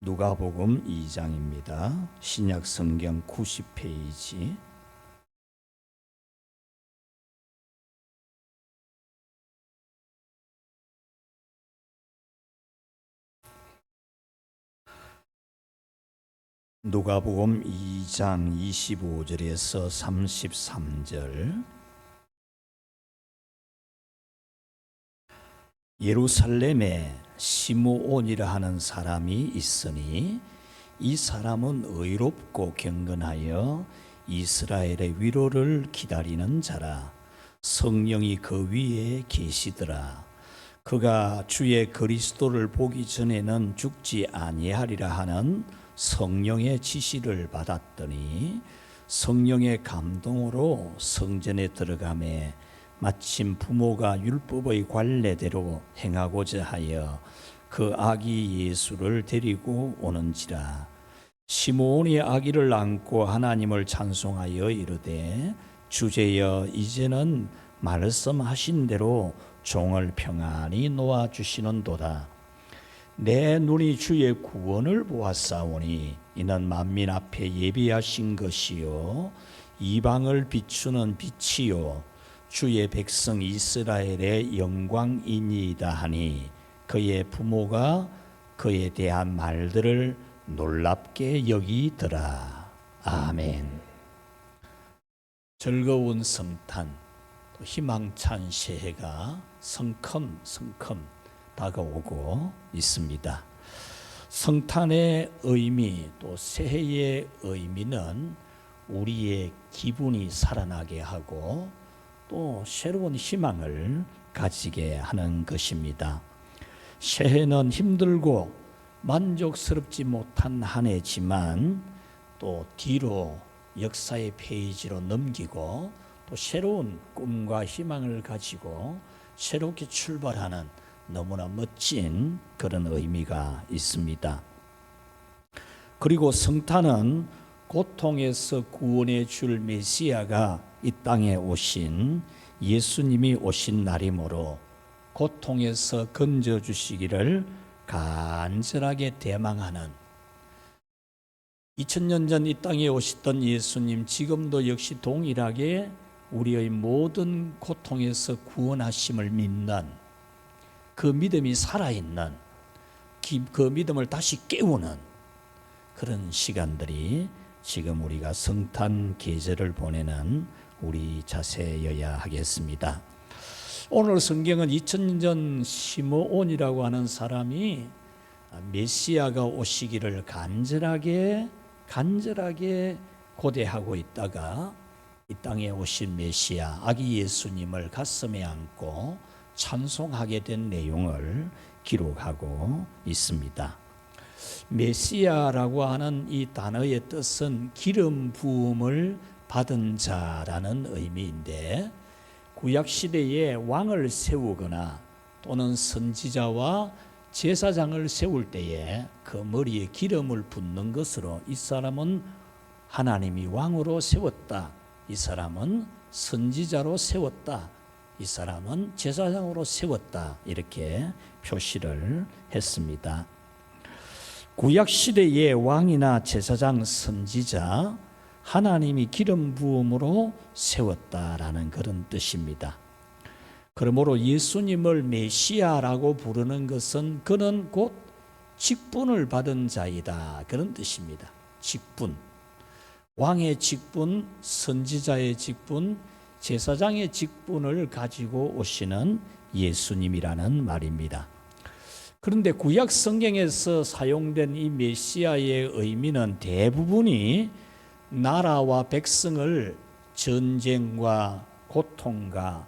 누가복음 2장입니다. 신약 성경 90페이지. 누가복음 2장 25절에서 33절. 예루살렘에 시므온이라 하는 사람이 있으니 이 사람은 의롭고 경건하여 이스라엘의 위로를 기다리는 자라. 성령이 그 위에 계시더라. 그가 주의 그리스도를 보기 전에는 죽지 아니하리라 하는 성령의 지시를 받았더니 성령의 감동으로 성전에 들어가매 마침 부모가 율법의 관례대로 행하고자 하여 그 아기 예수를 데리고 오는지라. 시므온이 아기를 안고 하나님을 찬송하여 이르되 주제여 이제는 말씀하신 대로 종을 평안히 놓아 주시는도다. 내 눈이 주의 구원을 보았사오니 이는 만민 앞에 예비하신 것이요 이방을 비추는 빛이요 주의 백성 이스라엘의 영광이니이다 하니 그의 부모가 그에 대한 말들을 놀랍게 여기더라. 아멘. 즐거운 성탄, 희망찬 새해가 성큼 다가오고 있습니다. 성탄의 의미, 또 새해의 의미는 우리의 기분이 살아나게 하고 또 새로운 희망을 가지게 하는 것입니다. 새해는 힘들고 만족스럽지 못한 한 해지만 또 뒤로 역사의 페이지로 넘기고 또 새로운 꿈과 희망을 가지고 새롭게 출발하는 너무나 멋진 그런 의미가 있습니다. 그리고 성탄은 고통에서 구원해 줄 메시아가 이 땅에 오신 예수님이 오신 날이므로 고통에서 건져 주시기를 간절하게 대망하는 2000년 전 이 땅에 오셨던 예수님, 지금도 역시 동일하게 우리의 모든 고통에서 구원하심을 믿는 그 믿음이 살아있는 그 믿음을 다시 깨우는 그런 시간들이 지금 우리가 성탄 계절을 보내는 우리 자세여야 하겠습니다. 오늘 성경은 2000년 전 시므온이라고 하는 사람이 메시아가 오시기를 간절하게 고대하고 있다가 이 땅에 오신 메시아 아기 예수님을 가슴에 안고 찬송하게 된 내용을 기록하고 있습니다. 메시아라고 하는 이 단어의 뜻은 기름 부음을 받은 자라는 의미인데 구약시대에 왕을 세우거나 또는 선지자와 제사장을 세울 때에 그 머리에 기름을 붓는 것으로 이 사람은 하나님이 왕으로 세웠다, 이 사람은 선지자로 세웠다, 이 사람은 제사장으로 세웠다, 이렇게 표시를 했습니다. 구약시대의 왕이나 제사장, 선지자, 하나님이 기름 부음으로 세웠다라는 그런 뜻입니다. 그러므로 예수님을 메시아라고 부르는 것은 그는 곧 직분을 받은 자이다, 그런 뜻입니다. 직분, 왕의 직분, 선지자의 직분, 제사장의 직분을 가지고 오시는 예수님이라는 말입니다. 그런데 구약 성경에서 사용된 이 메시아의 의미는 대부분이 나라와 백성을 전쟁과 고통과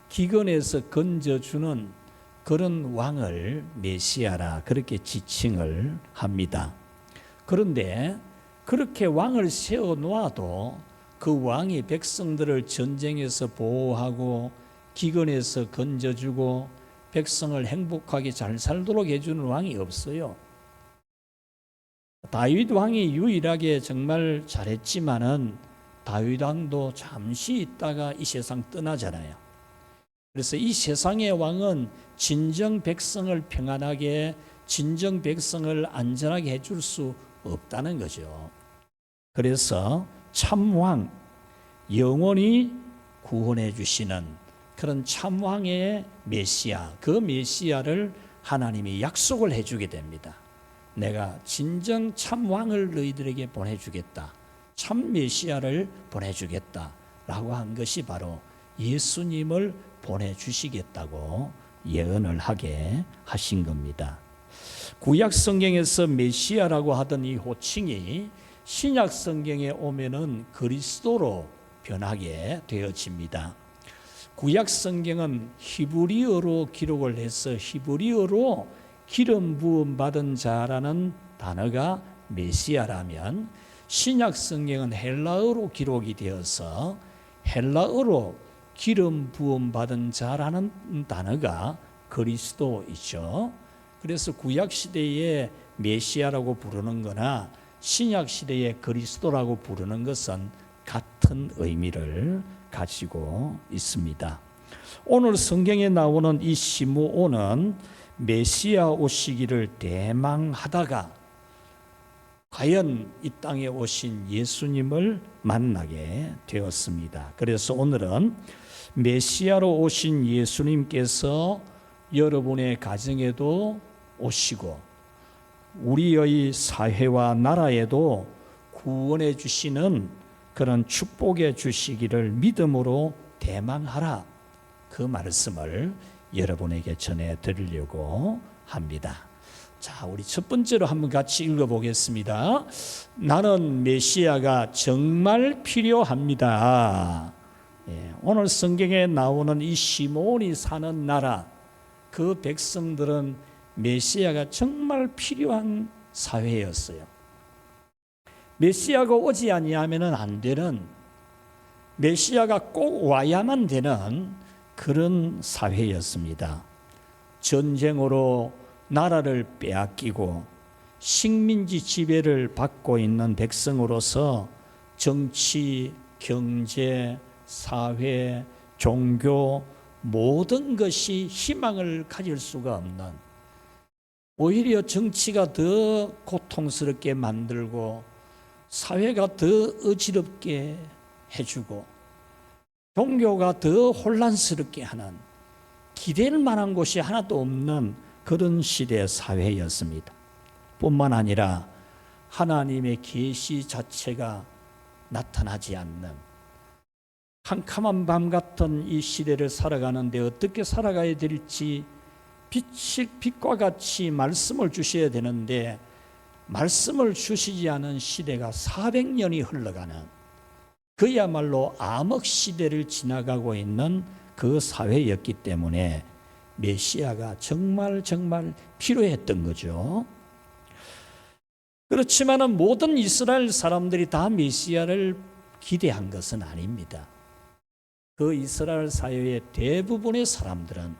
기근에서 건져주는 그런 왕을 메시아라 그렇게 지칭을 합니다. 그런데 그렇게 왕을 세워놓아도 그 왕이 백성들을 전쟁에서 보호하고 기근에서 건져주고 백성을 행복하게 잘 살도록 해주는 왕이 없어요. 다윗 왕이 유일하게 정말 잘했지만은 다윗 왕도 잠시 있다가 이 세상 떠나잖아요. 그래서 이 세상의 왕은 진정 백성을 평안하게 진정 백성을 안전하게 해줄 수 없다는 거죠. 그래서 참왕, 영원히 구원해 주시는 그런 참왕의 메시아, 그 메시아를 하나님이 약속을 해주게 됩니다. 내가 진정 참왕을 너희들에게 보내주겠다, 참 메시아를 보내주겠다 라고 한 것이 바로 예수님을 보내주시겠다고 예언을 하게 하신 겁니다. 구약 성경에서 메시아라고 하던 이 호칭이 신약 성경에 오면은 그리스도로 변하게 되어집니다. 구약 성경은 히브리어로 기록을 해서 히브리어로 기름 부음 받은 자라는 단어가 메시아라면, 신약 성경은 헬라어로 기록이 되어서 헬라어로 기름 부음 받은 자라는 단어가 그리스도이죠. 그래서 구약 시대에 메시아라고 부르는 거나 신약 시대에 그리스도라고 부르는 것은 같은 의미를 가지고 있습니다. 오늘 성경에 나오는 이 시므온은 메시아 오시기를 대망하다가 과연 이 땅에 오신 예수님을 만나게 되었습니다. 그래서 오늘은 메시아로 오신 예수님께서 여러분의 가정에도 오시고 우리의 사회와 나라에도 구원해 주시는 그런 축복해 주시기를 믿음으로 대망하라, 그 말씀을 여러분에게 전해 드리려고 합니다. 자, 우리 첫 번째로 한번 같이 읽어보겠습니다. 나는 메시아가 정말 필요합니다. 오늘 성경에 나오는 이 시므온이 사는 나라, 그 백성들은 메시아가 정말 필요한 사회였어요. 메시아가 오지 아니하면 안 되는, 메시아가 꼭 와야만 되는 그런 사회였습니다. 전쟁으로 나라를 빼앗기고 식민지 지배를 받고 있는 백성으로서 정치, 경제, 사회, 종교 모든 것이 희망을 가질 수가 없는, 오히려 정치가 더 고통스럽게 만들고 사회가 더 어지럽게 해주고 종교가 더 혼란스럽게 하는, 기댈 만한 곳이 하나도 없는 그런 시대 사회였습니다. 뿐만 아니라 하나님의 계시 자체가 나타나지 않는 캄캄한 밤 같은 이 시대를 살아가는데 어떻게 살아가야 될지 빛과 같이 말씀을 주셔야 되는데 말씀을 주시지 않은 시대가 400년이 흘러가는, 그야말로 암흑 시대를 지나가고 있는 그 사회였기 때문에 메시아가 정말 필요했던 거죠. 그렇지만 모든 이스라엘 사람들이 다 메시아를 기대한 것은 아닙니다. 그 이스라엘 사회의 대부분의 사람들은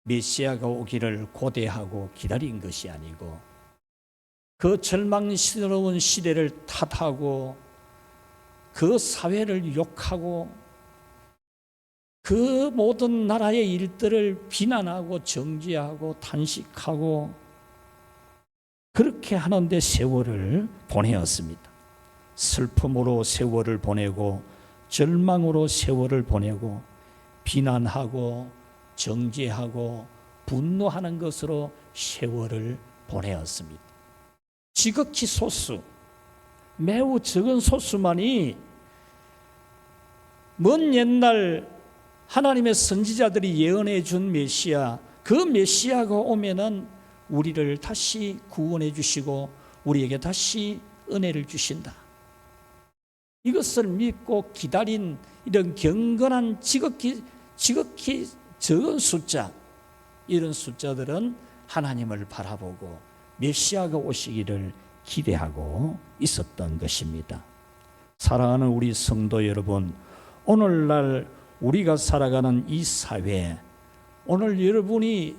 메시아가 오기를 고대하고 기다린 것이 아니고 그 절망스러운 시대를 탓하고 그 사회를 욕하고 그 모든 나라의 일들을 비난하고 정죄하고 탄식하고 그렇게 하는데 세월을 보내었습니다. 슬픔으로 세월을 보내고 절망으로 세월을 보내고 비난하고 정죄하고 분노하는 것으로 세월을 보내었습니다. 지극히 소수, 매우 적은 소수만이 먼 옛날 하나님의 선지자들이 예언해 준 메시아, 그 메시아가 오면은 우리를 다시 구원해 주시고 우리에게 다시 은혜를 주신다, 이것을 믿고 기다린 이런 경건한 지극히 적은 숫자, 이런 숫자들은 하나님을 바라보고 메시아가 오시기를 기대하고 있었던 것입니다. 사랑하는 우리 성도 여러분, 오늘날 우리가 살아가는 이 사회, 오늘 여러분이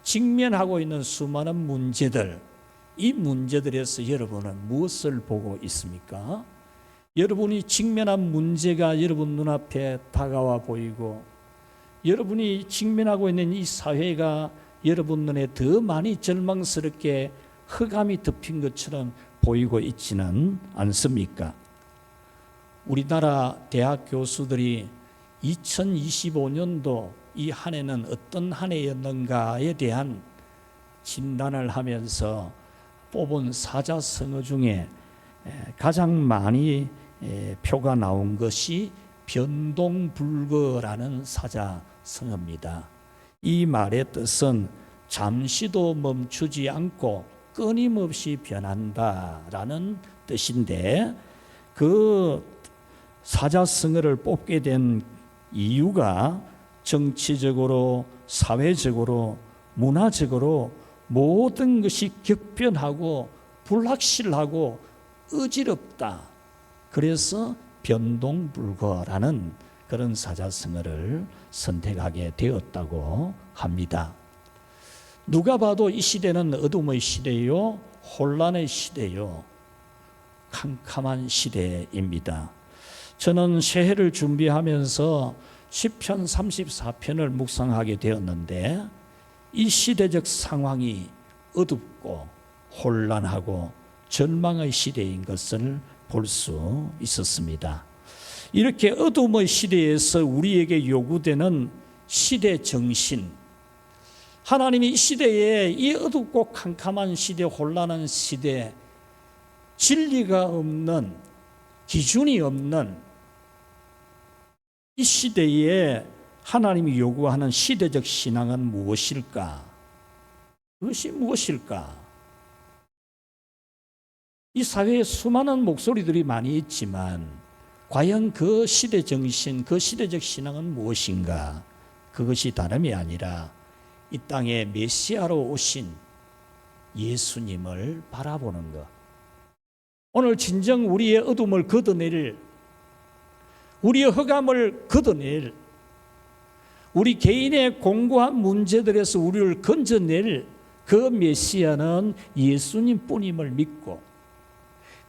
직면하고 있는 수많은 문제들, 이 문제들에서 여러분은 무엇을 보고 있습니까? 여러분이 직면한 문제가 여러분 눈앞에 다가와 보이고 여러분이 직면하고 있는 이 사회가 여러분 눈에 더 많이 절망스럽게 흑암이 덮인 것처럼 보이고 있지는 않습니까? 우리나라 대학 교수들이 2025년도 이 한 해는 어떤 한 해였는가에 대한 진단을 하면서 뽑은 사자성어 중에 가장 많이 표가 나온 것이 변동불거라는 사자성어입니다. 이 말의 뜻은 잠시도 멈추지 않고 끊임없이 변한다라는 뜻인데, 그 사자성어를 뽑게 된 이유가 정치적으로, 사회적으로, 문화적으로 모든 것이 격변하고 불확실하고 어지럽다. 그래서 변동불거라는 그런 사자성어를 선택하게 되었다고 합니다. 누가 봐도 이 시대는 어둠의 시대요, 혼란의 시대요, 캄캄한 시대입니다. 저는 새해를 준비하면서 시편 34편을 묵상하게 되었는데, 이 시대적 상황이 어둡고 혼란하고 절망의 시대인 것을 볼 수 있었습니다. 이렇게 어둠의 시대에서 우리에게 요구되는 시대 정신, 하나님이 이 시대에, 이 어둡고 캄캄한 시대, 혼란한 시대, 진리가 없는, 기준이 없는 이 시대에 하나님이 요구하는 시대적 신앙은 무엇일까? 그것이 무엇일까? 이 사회에 수많은 목소리들이 많이 있지만 과연 그 시대 정신, 그 시대적 신앙은 무엇인가? 그것이 다름이 아니라 이 땅에 메시아로 오신 예수님을 바라보는 것. 오늘 진정 우리의 어둠을 걷어낼, 우리의 흑암을 걷어낼, 우리 개인의 공고한 문제들에서 우리를 건져낼 그 메시아는 예수님뿐임을 믿고,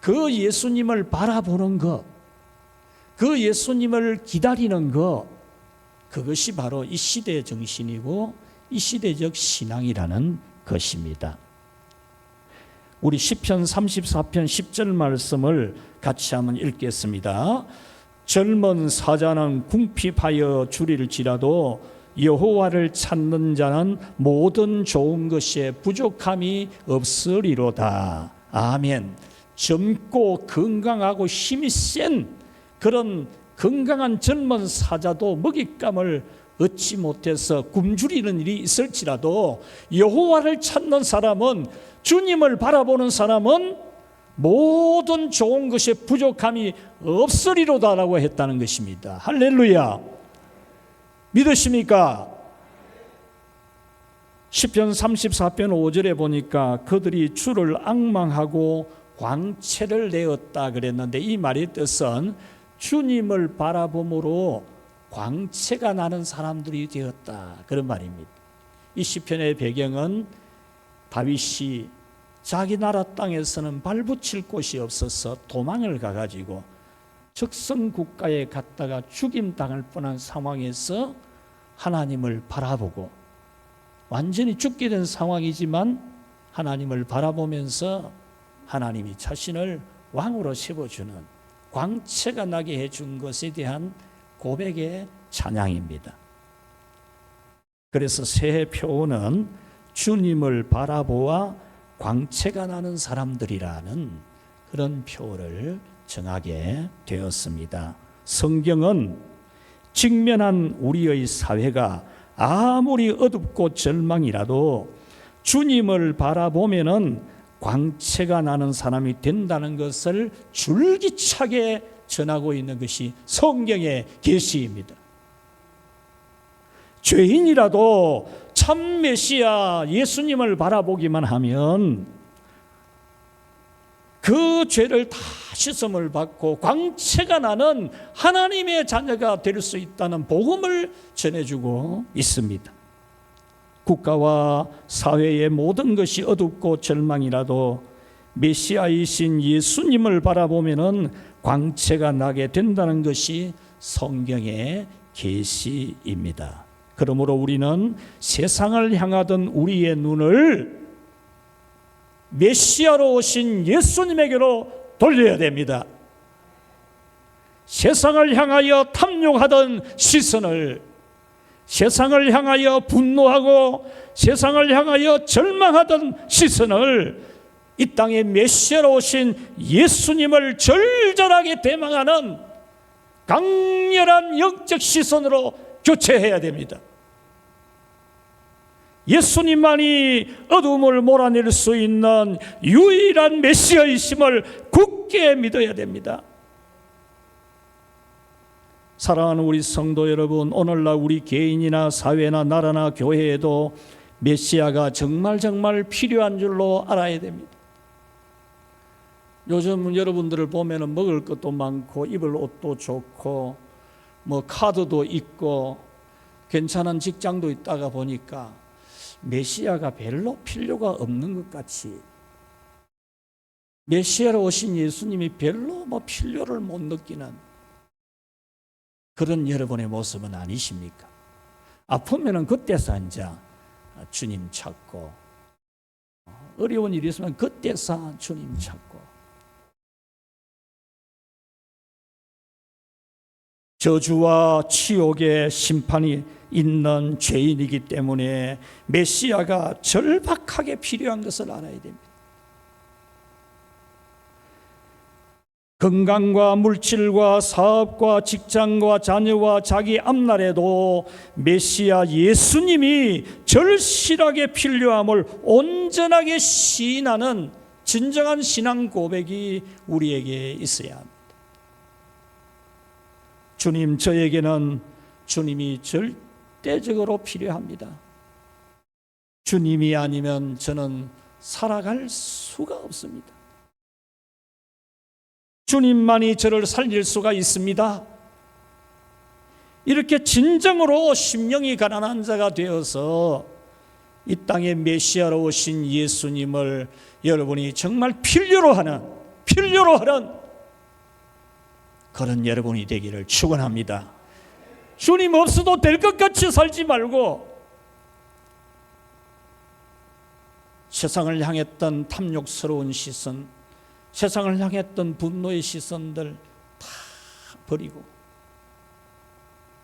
그 예수님을 바라보는 것, 그 예수님을 기다리는 것, 그것이 바로 이 시대의 정신이고 이 시대적 신앙이라는 것입니다. 우리 시편 34편 10절 말씀을 같이 한번 읽겠습니다. 젊은 사자는 궁핍하여 주릴지라도 여호와를 찾는 자는 모든 좋은 것에 부족함이 없으리로다. 아멘. 젊고 건강하고 힘이 센 그런 건강한 젊은 사자도 먹잇감을 얻지 못해서 굶주리는 일이 있을지라도 여호와를 찾는 사람은, 주님을 바라보는 사람은 모든 좋은 것에 부족함이 없으리로다라고 했다는 것입니다. 할렐루야. 믿으십니까? 시편 34편 5절에 보니까 그들이 주를 앙망하고 광채를 내었다 그랬는데, 이 말의 뜻은 주님을 바라봄으로 광채가 나는 사람들이 되었다, 그런 말입니다. 이 시편의 배경은 다윗이 자기 나라 땅에서는 발붙일 곳이 없어서 도망을 가가지고 적성 국가에 갔다가 죽임당할 뻔한 상황에서 하나님을 바라보고, 완전히 죽게 된 상황이지만 하나님을 바라보면서 하나님이 자신을 왕으로 세워주는, 광채가 나게 해준 것에 대한 고백의 찬양입니다. 그래서 새해 표어는 주님을 바라보아 광채가 나는 사람들이라는 그런 표어를 정하게 되었습니다. 성경은 직면한 우리의 사회가 아무리 어둡고 절망이라도 주님을 바라보면은 광채가 나는 사람이 된다는 것을 줄기차게 전하고 있는 것이 성경의 계시입니다. 죄인이라도 참 메시아 예수님을 바라보기만 하면 그 죄를 다 씻음을 받고 광채가 나는 하나님의 자녀가 될 수 있다는 복음을 전해주고 있습니다. 국가와 사회의 모든 것이 어둡고 절망이라도 메시아이신 예수님을 바라보면은 광채가 나게 된다는 것이 성경의 계시입니다. 그러므로 우리는 세상을 향하던 우리의 눈을 메시아로 오신 예수님에게로 돌려야 됩니다. 세상을 향하여 탐욕하던 시선을, 세상을 향하여 분노하고 세상을 향하여 절망하던 시선을 이 땅에 메시아로 오신 예수님을 절절하게 대망하는 강렬한 영적 시선으로 교체해야 됩니다. 예수님만이 어둠을 몰아낼 수 있는 유일한 메시아이심을 굳게 믿어야 됩니다. 사랑하는 우리 성도 여러분, 오늘날 우리 개인이나 사회나 나라나 교회에도 메시아가 정말 필요한 줄로 알아야 됩니다. 요즘 여러분들을 보면 먹을 것도 많고 입을 옷도 좋고 카드도 있고 괜찮은 직장도 있다가 보니까 메시아가 별로 필요가 없는 것 같이, 메시아로 오신 예수님이 별로 필요를 못 느끼는 그런 여러분의 모습은 아니십니까? 아프면은 그때서 이제 주님 찾고, 어려운 일이 있으면 그때서 주님 찾고, 저주와 치욕의 심판이 있는 죄인이기 때문에 메시아가 절박하게 필요한 것을 알아야 됩니다. 건강과 물질과 사업과 직장과 자녀와 자기 앞날에도 메시아 예수님이 절실하게 필요함을 온전하게 시인하는 진정한 신앙 고백이 우리에게 있어야 합니다. 주님, 저에게는 주님이 절대적으로 필요합니다. 주님이 아니면 저는 살아갈 수가 없습니다. 주님만이 저를 살릴 수가 있습니다. 이렇게 진정으로 심령이 가난한 자가 되어서 이 땅에 메시아로 오신 예수님을 여러분이 정말 필요로 하는 그런 여러분이 되기를 축원합니다. 주님 없어도 될 것 같이 살지 말고 세상을 향했던 탐욕스러운 시선, 세상을 향했던 분노의 시선들 다 버리고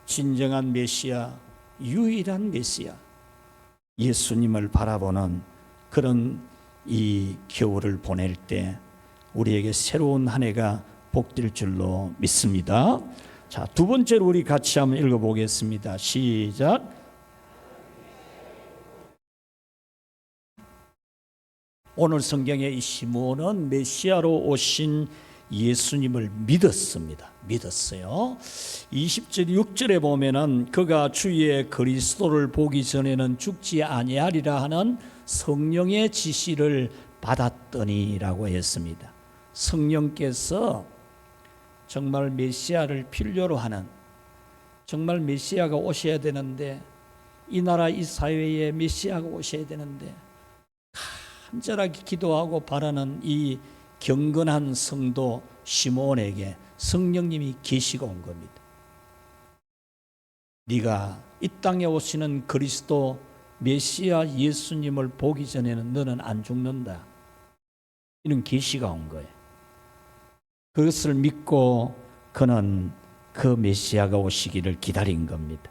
진정한 메시아, 유일한 메시아 예수님을 바라보는 그런 이 겨울을 보낼 때 우리에게 새로운 한 해가 복될 줄로 믿습니다. 자, 두 번째로 우리 같이 한번 읽어보겠습니다. 시작. 오늘 성경의 이 시므온은 메시아로 오신 예수님을 믿었어요. 20절 6절에 보면은 그가 주의 그리스도를 보기 전에는 죽지 아니하리라 하는 성령의 지시를 받았더니라고 했습니다. 성령께서 정말 메시아를 필요로 하는, 정말 메시아가 오셔야 되는데, 이 나라 이 사회에 메시아가 오셔야 되는데 간절하게 기도하고 바라는 이 경건한 성도 시므온에게 성령님이 계시고 온 겁니다. 네가 이 땅에 오시는 그리스도 메시아 예수님을 보기 전에는 너는 안 죽는다. 이런 계시가 온 거예요. 그것을 믿고 그는 그 메시아가 오시기를 기다린 겁니다.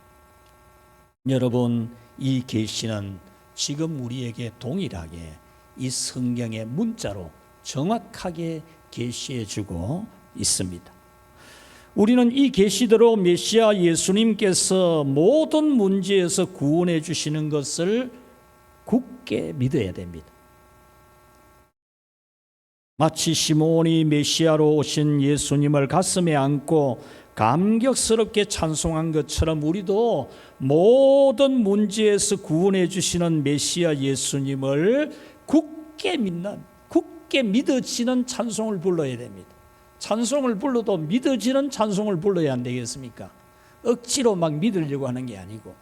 여러분, 이 계시는 지금 우리에게 동일하게 이 성경의 문자로 정확하게 계시해 주고 있습니다. 우리는 이 계시대로 메시아 예수님께서 모든 문제에서 구원해 주시는 것을 굳게 믿어야 됩니다. 마치 시므온이 메시아로 오신 예수님을 가슴에 안고 감격스럽게 찬송한 것처럼 우리도 모든 문제에서 구원해 주시는 메시아 예수님을 굳게 믿어지는 찬송을 불러야 됩니다. 찬송을 불러도 믿어지는 찬송을 불러야 안 되겠습니까? 억지로 막 믿으려고 하는 게 아니고.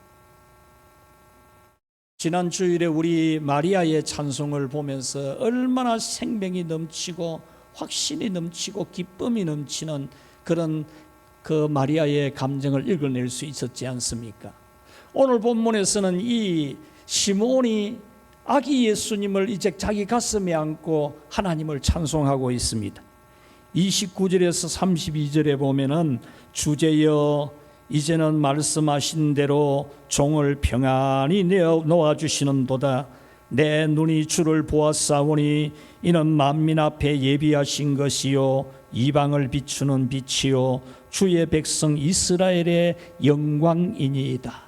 지난 주일에 우리 마리아의 찬송을 보면서 얼마나 생명이 넘치고 확신이 넘치고 기쁨이 넘치는 그런 그 마리아의 감정을 읽어낼 수 있었지 않습니까? 오늘 본문에서는 이 시몬이 아기 예수님을 이제 자기 가슴에 안고 하나님을 찬송하고 있습니다. 29절에서 32절에 보면은 주제여 이제는 말씀하신 대로 종을 평안히 놓아주시는도다. 내 눈이 주를 보았사오니 이는 만민 앞에 예비하신 것이요 이방을 비추는 빛이요 주의 백성 이스라엘의 영광이니이다.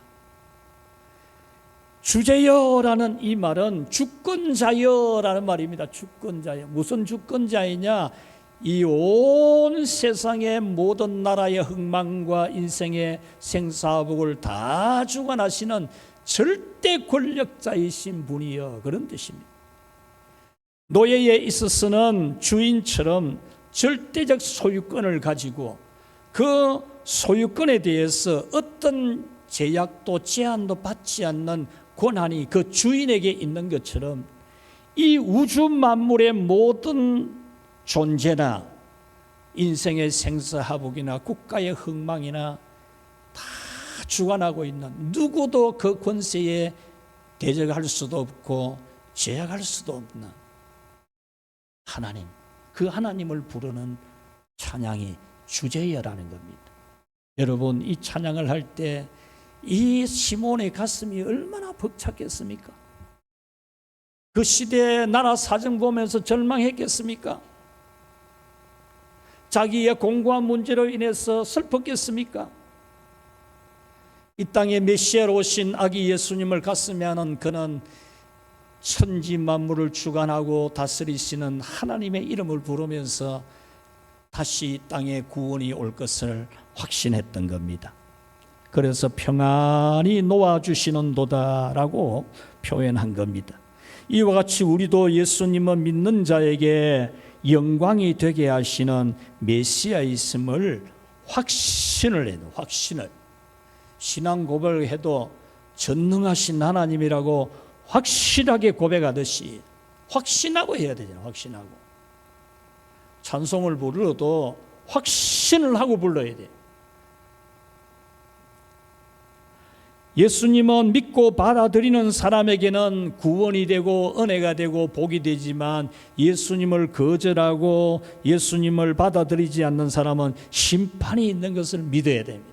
주제여라는 이 말은 주권자여라는 말입니다. 주권자여. 무슨 주권자이냐? 이 온 세상의 모든 나라의 흥망과 인생의 생사복을 다 주관하시는 절대 권력자이신 분이여, 그런 뜻입니다. 노예에 있어서는 주인처럼 절대적 소유권을 가지고 그 소유권에 대해서 어떤 제약도 제한도 받지 않는 권한이 그 주인에게 있는 것처럼 이 우주 만물의 모든 존재나 인생의 생사하복이나 국가의 흥망이나 다 주관하고 있는, 누구도 그 권세에 대적할 수도 없고 제약할 수도 없는 하나님, 그 하나님을 부르는 찬양이 주제여라는 겁니다. 여러분, 이 찬양을 할 때 이 시몬의 가슴이 얼마나 벅찼겠습니까? 그 시대의 나라 사정 보면서 절망했겠습니까? 자기의 공고한 문제로 인해서 슬펐겠습니까? 이 땅에 메시아로 오신 아기 예수님을 가슴에 안은 그는 천지 만물을 주관하고 다스리시는 하나님의 이름을 부르면서 다시 이 땅에 구원이 올 것을 확신했던 겁니다. 그래서 평안히 놓아주시는도다라고 표현한 겁니다. 이와 같이 우리도 예수님을 믿는 자에게 영광이 되게 하시는 메시아이심을 확신을 해도, 확신을, 신앙 고백을 해도 전능하신 하나님이라고 확실하게 고백하듯이 확신하고 해야 되잖아요. 확신하고. 찬송을 부르러도 확신을 하고 불러야 돼요. 예수님은 믿고 받아들이는 사람에게는 구원이 되고 은혜가 되고 복이 되지만 예수님을 거절하고 예수님을 받아들이지 않는 사람은 심판이 있는 것을 믿어야 됩니다.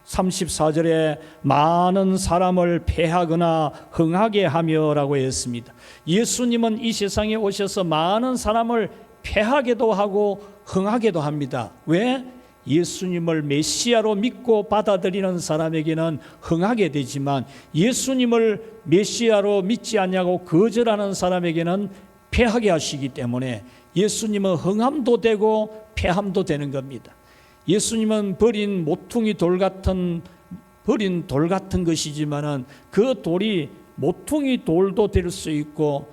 34절에 많은 사람을 패하거나 흥하게 하며라고 했습니다. 예수님은 이 세상에 오셔서 많은 사람을 패하게도 하고 흥하게도 합니다. 왜? 예수님을 메시아로 믿고 받아들이는 사람에게는 흥하게 되지만 예수님을 메시아로 믿지 않냐고 거절하는 사람에게는 패하게 하시기 때문에 예수님은 흥함도 되고 패함도 되는 겁니다. 예수님은 버린 모퉁이 돌 같은 것이지만은 그 돌이 모퉁이 돌도 될 수 있고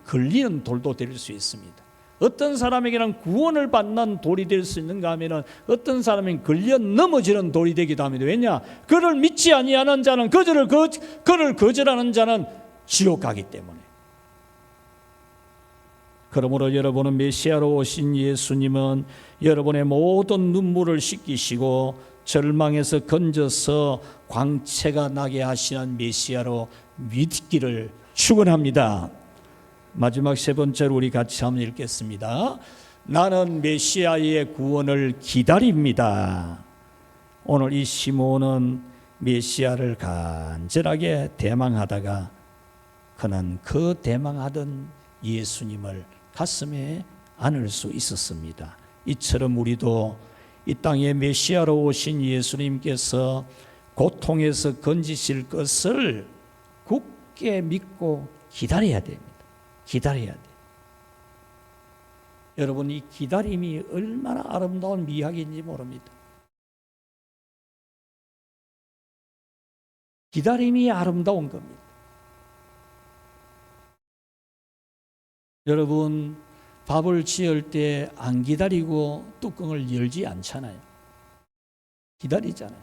걸리는 돌도 될 수 있습니다. 어떤 사람에게는 구원을 받는 돌이 될 수 있는가 하면은 어떤 사람은 걸려 넘어지는 돌이 되기도 합니다. 왜냐? 그를 믿지 아니하는 자는 그를 거절하는 자는 지옥 가기 때문에. 그러므로 여러분은 메시아로 오신 예수님은 여러분의 모든 눈물을 씻기시고 절망에서 건져서 광채가 나게 하시는 메시아로 믿기를 축원합니다. 마지막 세 번째로 우리 같이 한번 읽겠습니다. 나는 메시아의 구원을 기다립니다. 오늘 이 시몬은 메시아를 간절하게 대망하다가 그는 그 대망하던 예수님을 가슴에 안을 수 있었습니다. 이처럼 우리도 이 땅에 메시아로 오신 예수님께서 고통에서 건지실 것을 굳게 믿고 기다려야 됩니다. 기다려야 돼요. 여러분, 이 기다림이 얼마나 아름다운 미학인지 모릅니다. 기다림이 아름다운 겁니다. 여러분, 밥을 지을 때 안 기다리고 뚜껑을 열지 않잖아요. 기다리잖아요.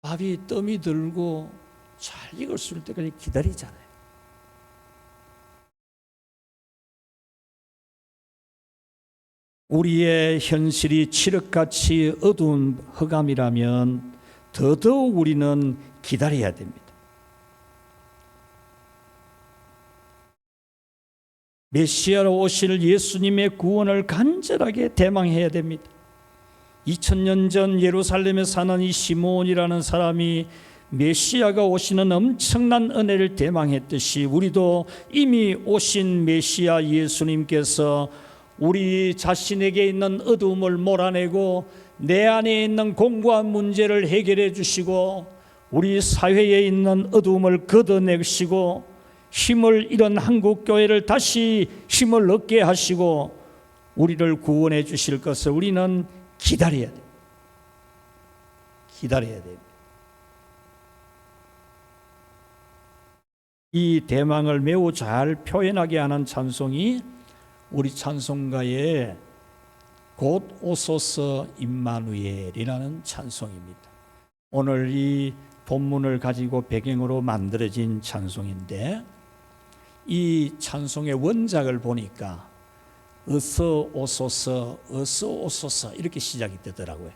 밥이 뜸이 들고 잘 익을 때까지 기다리잖아요. 우리의 현실이 칠흑같이 어두운 흑암이라면 더더욱 우리는 기다려야 됩니다. 메시아로 오실 예수님의 구원을 간절하게 대망해야 됩니다. 2000년 전 예루살렘에 사는 이 시몬이라는 사람이 메시아가 오시는 엄청난 은혜를 대망했듯이 우리도 이미 오신 메시아 예수님께서 우리 자신에게 있는 어두움을 몰아내고 내 안에 있는 공고한 문제를 해결해 주시고 우리 사회에 있는 어두움을 걷어내시고 힘을 잃은 한국교회를 다시 힘을 얻게 하시고 우리를 구원해 주실 것을 우리는 기다려야 돼요. 기다려야 돼요. 이 대망을 매우 잘 표현하게 하는 찬송이 우리 찬송가의 곧 오소서 임마누엘이라는 찬송입니다. 오늘 이 본문을 가지고 배경으로 만들어진 찬송인데 이 찬송의 원작을 보니까 어서 오소서 어서 오소서 이렇게 시작이 되더라고요.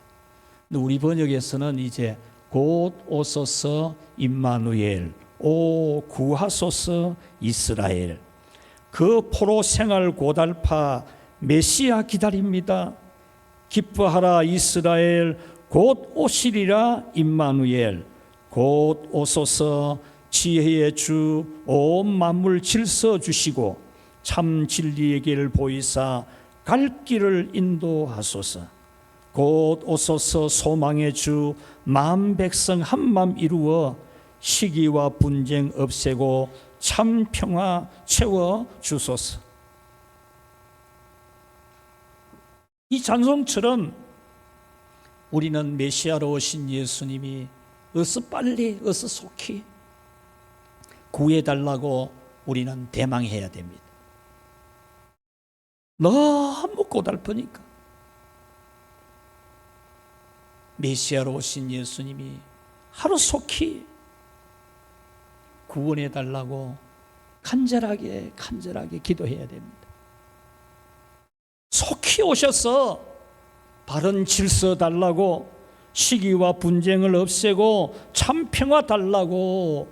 근데 우리 번역에서는 이제 곧 오소서 임마누엘 오 구하소서 이스라엘 그 포로 생활 고달파 메시아 기다립니다. 기뻐하라 이스라엘 곧 오시리라 임마누엘 곧 오소서 지혜의 주 온 만물 질서 주시고 참 진리의 길을 보이사 갈 길을 인도하소서. 곧 오소서 소망의 주 만 백성 한맘 이루어 시기와 분쟁 없애고 참 평화 채워 주소서. 이 찬송처럼 우리는 메시아로 오신 예수님이 어서 빨리 어서 속히 구해달라고 우리는 대망해야 됩니다. 너무 고달프니까 메시아로 오신 예수님이 하루속히 구원해달라고 간절하게 기도해야 됩니다. 속히 오셔서 바른 질서 달라고 시기와 분쟁을 없애고 참 평화 달라고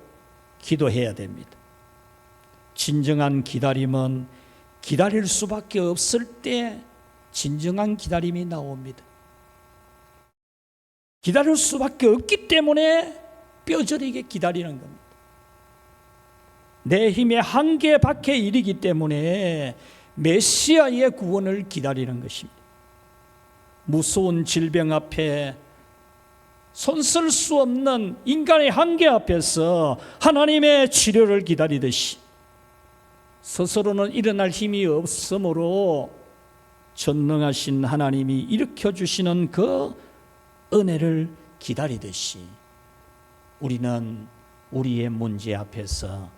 기도해야 됩니다. 진정한 기다림은 기다릴 수밖에 없을 때 진정한 기다림이 나옵니다. 기다릴 수밖에 없기 때문에 뼈저리게 기다리는 겁니다. 내 힘의 한계 밖의 일이기 때문에 메시아의 구원을 기다리는 것입니다. 무서운 질병 앞에 손쓸 수 없는 인간의 한계 앞에서 하나님의 치료를 기다리듯이 스스로는 일어날 힘이 없으므로 전능하신 하나님이 일으켜주시는 그 은혜를 기다리듯이 우리는 우리의 문제 앞에서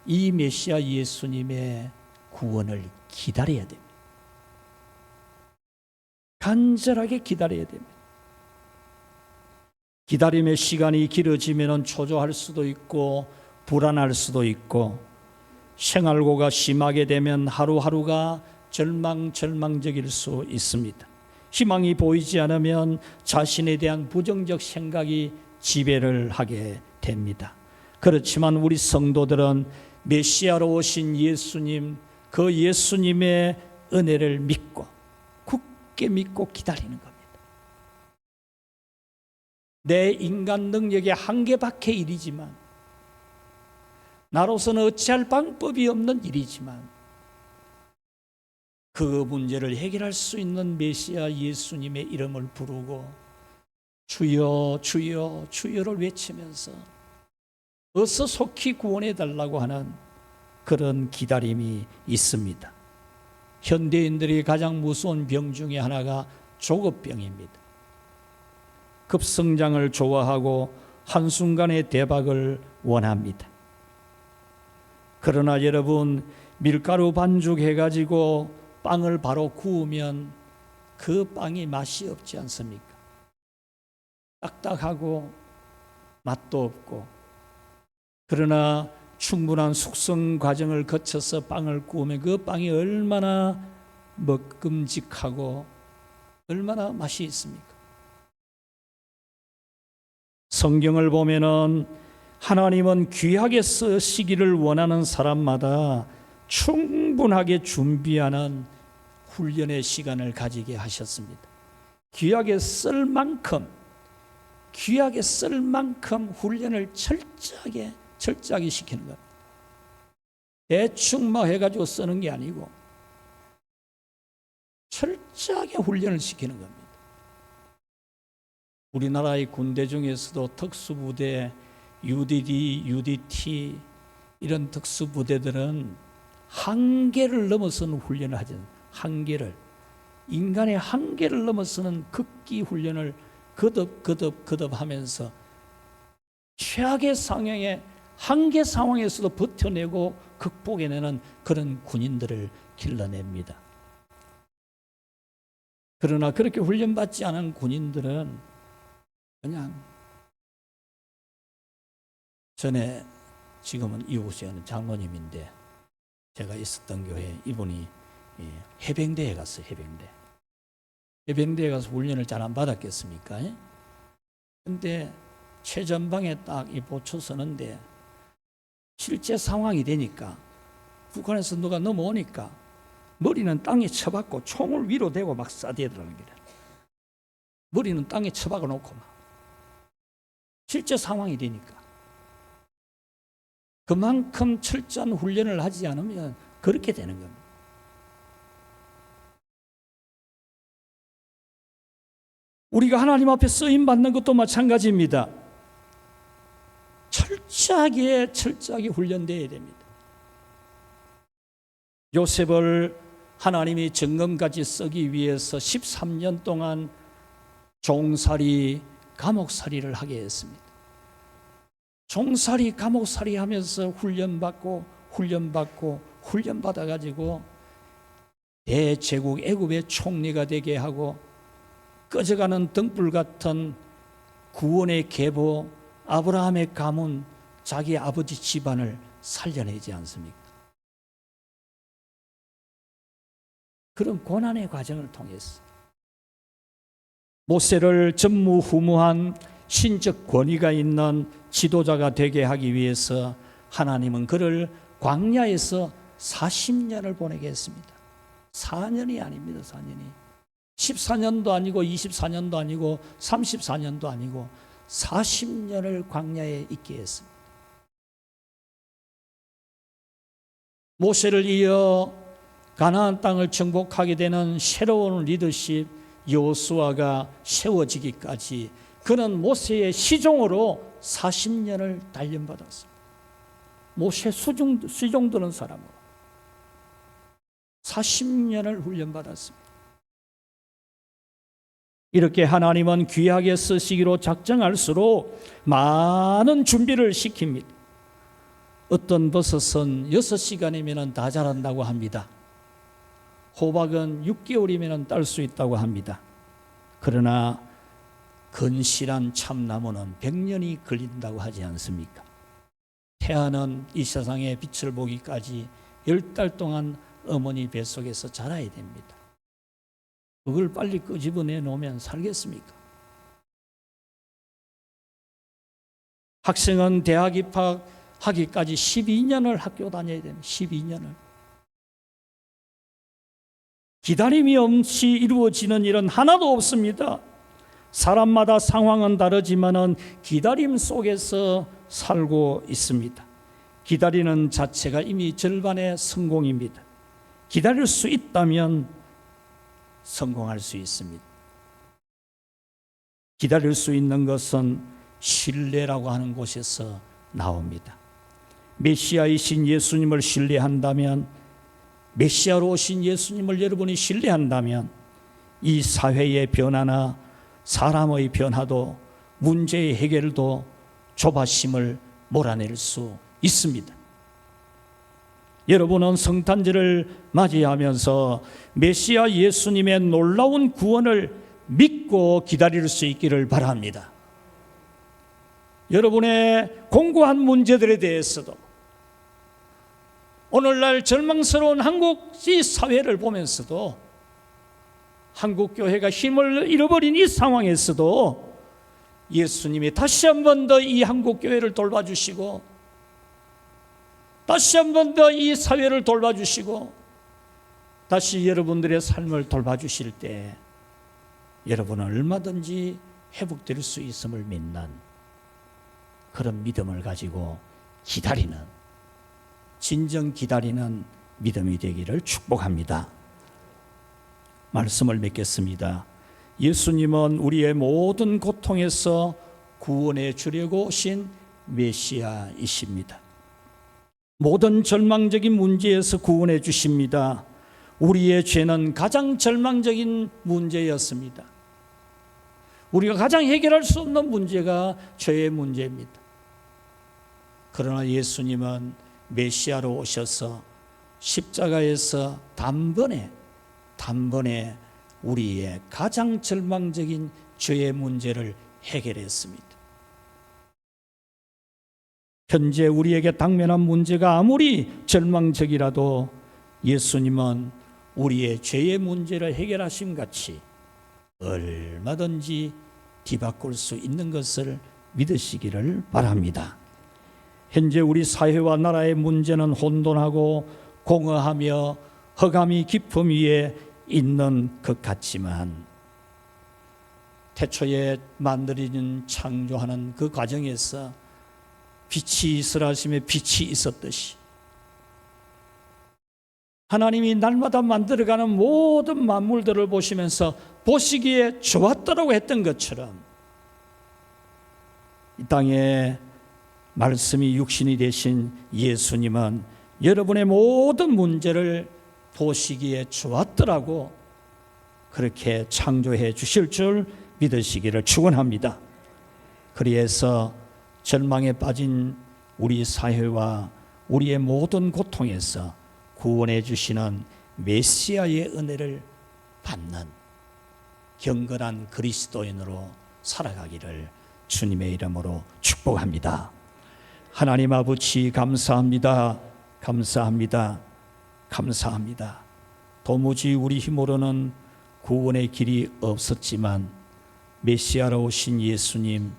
이 메시아 예수님의 구원을 기다려야 됩니다. 간절하게 기다려야 됩니다. 기다림의 시간이 길어지면 초조할 수도 있고 불안할 수도 있고 생활고가 심하게 되면 하루하루가 절망적일 수 있습니다. 희망이 보이지 않으면 자신에 대한 부정적 생각이 지배를 하게 됩니다. 그렇지만 우리 성도들은 메시아로 오신 예수님, 그 예수님의 은혜를 믿고 굳게 믿고 기다리는 겁니다. 내 인간 능력의 한계 밖의 일이지만 나로서는 어찌할 방법이 없는 일이지만 그 문제를 해결할 수 있는 메시아 예수님의 이름을 부르고 주여 주여 주여를 외치면서 어서 속히 구원해 달라고 하는 그런 기다림이 있습니다. 현대인들이 가장 무서운 병 중에 하나가 조급병입니다. 급성장을 좋아하고 한순간의 대박을 원합니다. 그러나 여러분, 밀가루 반죽해가지고 빵을 바로 구우면 그 빵이 맛이 없지 않습니까? 딱딱하고 맛도 없고, 그러나 충분한 숙성 과정을 거쳐서 빵을 구우면 그 빵이 얼마나 먹금직하고 얼마나 맛이 있습니까? 성경을 보면은 하나님은 귀하게 쓰시기를 원하는 사람마다 충분하게 준비하는 훈련의 시간을 가지게 하셨습니다. 귀하게 쓸 만큼 훈련을 철저하게 시키는 겁니다. 대충 해가지고 쓰는 게 아니고 철저하게 훈련을 시키는 겁니다. 우리나라의 군대 중에서도 특수부대, UDD, UDT 이런 특수부대들은 한계를 넘어서는 훈련을 하죠. 인간의 한계를 넘어서는 극기 훈련을 거듭하면서 최악의 상황에 한계 상황에서도 버텨내고 극복해내는 그런 군인들을 길러냅니다. 그러나 그렇게 훈련받지 않은 군인들은 그냥 전에 지금은 이웃에 장로님인데 제가 있었던 교회 이분이 해병대에 갔어요. 해병대에 가서 훈련을 잘 안 받았겠습니까? 근데 최전방에 딱 보초 서는데 실제 상황이 되니까 북한에서 누가 넘어오니까 머리는 땅에 쳐박고 총을 위로 대고 막 쏴대더라는 거예요. 머리는 땅에 쳐박아 놓고 막 실제 상황이 되니까 그만큼 철저한 훈련을 하지 않으면 그렇게 되는 겁니다. 우리가 하나님 앞에 쓰임 받는 것도 마찬가지입니다. 철저하게 훈련되어야 됩니다. 요셉을 하나님이 정금같이 쓰기 위해서 13년 동안 종살이, 감옥살이를 하게 했습니다. 종살이, 감옥살이 하면서 훈련받아가지고 대제국 애굽의 총리가 되게 하고 꺼져가는 등불 같은 구원의 계보 아브라함의 가문, 자기 아버지 집안을 살려내지 않습니까? 그런 고난의 과정을 통해서 모세를 전무후무한 신적 권위가 있는 지도자가 되게 하기 위해서 하나님은 그를 광야에서 40년을 보내게 했습니다. 4년이 아닙니다. 4년이 14년도 아니고 24년도 아니고 34년도 아니고 40년을 광야에 있게 했습니다. 모세를 이어 가나안 땅을 정복하게 되는 새로운 리더십 여호수아가 세워지기까지 그는 모세의 시종으로 40년을 단련받았습니다. 모세 수종 드는 사람으로 40년을 훈련받았습니다. 이렇게 하나님은 귀하게 쓰시기로 작정할수록 많은 준비를 시킵니다. 어떤 버섯은 6시간이면 다 자란다고 합니다. 호박은 6개월이면 딸 수 있다고 합니다. 그러나 건실한 참나무는 100년이 걸린다고 하지 않습니까? 태아는 이 세상의 빛을 보기까지 10달 동안 어머니 뱃속에서 자라야 됩니다. 그걸 빨리 끄집어내 놓으면 살겠습니까? 학생은 대학 입학하기까지 12년을 학교 다녀야 됩니다. 12년을. 기다림이 없이 이루어지는 일은 하나도 없습니다. 사람마다 상황은 다르지만은 기다림 속에서 살고 있습니다. 기다리는 자체가 이미 절반의 성공입니다. 기다릴 수 있다면 성공할 수 있습니다. 기다릴 수 있는 것은 신뢰라고 하는 곳에서 나옵니다. 메시아이신 예수님을 신뢰한다면, 메시아로 오신 예수님을 여러분이 신뢰한다면 이 사회의 변화나 사람의 변화도 문제의 해결도 조바심을 몰아낼 수 있습니다. 여러분은 성탄절을 맞이하면서 메시아 예수님의 놀라운 구원을 믿고 기다릴 수 있기를 바랍니다. 여러분의 공고한 문제들에 대해서도 오늘날 절망스러운 한국의 사회를 보면서도 한국교회가 힘을 잃어버린 이 상황에서도 예수님이 다시 한 번 더 이 한국교회를 돌봐주시고 다시 한 번 더 이 사회를 돌봐주시고 다시 여러분들의 삶을 돌봐주실 때 여러분은 얼마든지 회복될 수 있음을 믿는 그런 믿음을 가지고 기다리는, 진정 기다리는 믿음이 되기를 축복합니다. 말씀을 맺겠습니다. 예수님은 우리의 모든 고통에서 구원해 주려고 오신 메시아이십니다. 모든 절망적인 문제에서 구원해 주십니다. 우리의 죄는 가장 절망적인 문제였습니다. 우리가 가장 해결할 수 없는 문제가 죄의 문제입니다. 그러나 예수님은 메시아로 오셔서 십자가에서 단번에 우리의 가장 절망적인 죄의 문제를 해결했습니다. 현재 우리에게 당면한 문제가 아무리 절망적이라도 예수님은 우리의 죄의 문제를 해결하심 같이 얼마든지 뒤바꿀 수 있는 것을 믿으시기를 바랍니다. 현재 우리 사회와 나라의 문제는 혼돈하고 공허하며 허감이 깊음 위에 있는 것 같지만 태초에 만들어진 창조하는 그 과정에서 빛이 있으라 하심에 빛이 있었듯이 하나님이 날마다 만들어가는 모든 만물들을 보시면서 보시기에 좋았더라고 했던 것처럼 이 땅에 말씀이 육신이 되신 예수님은 여러분의 모든 문제를 보시기에 좋았더라고 그렇게 창조해 주실 줄 믿으시기를 축원합니다. 그래서 절망에 빠진 우리 사회와 우리의 모든 고통에서 구원해 주시는 메시아의 은혜를 받는 경건한 그리스도인으로 살아가기를 주님의 이름으로 축복합니다. 하나님 아버지 감사합니다. 감사합니다. 감사합니다. 도무지 우리 힘으로는 구원의 길이 없었지만 메시아로 오신 예수님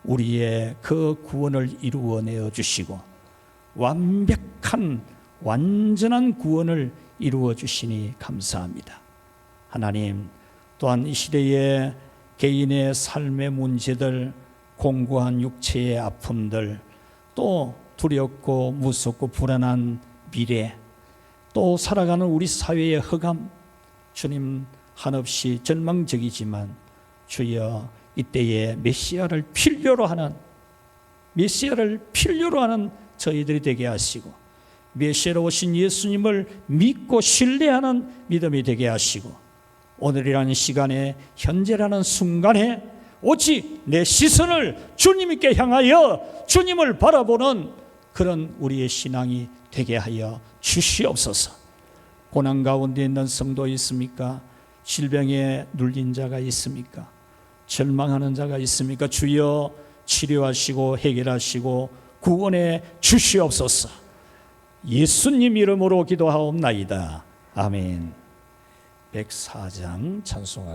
우리의 그 구원을 이루어내어 주시고 완전한 구원을 이루어 주시니 감사합니다. 하나님 또한 이 시대에 개인의 삶의 문제들, 공고한 육체의 아픔들, 또 두렵고 무섭고 불안한 미래, 또 살아가는 우리 사회의 허감, 주님 한없이 절망적이지만 주여 이때에 메시아를 필요로 하는 저희들이 되게 하시고 메시아로 오신 예수님을 믿고 신뢰하는 믿음이 되게 하시고 오늘이라는 시간에 현재라는 순간에 오직 내 시선을 주님께 향하여 주님을 바라보는 그런 우리의 신앙이 되게 하여 주시옵소서. 고난 가운데 있는 성도 있습니까? 질병에 눌린 자가 있습니까? 절망하는 자가 있습니까? 주여 치료하시고 해결하시고 구원해 주시옵소서. 예수님 이름으로 기도하옵나이다. 아멘. 104장 찬송하겠습니다.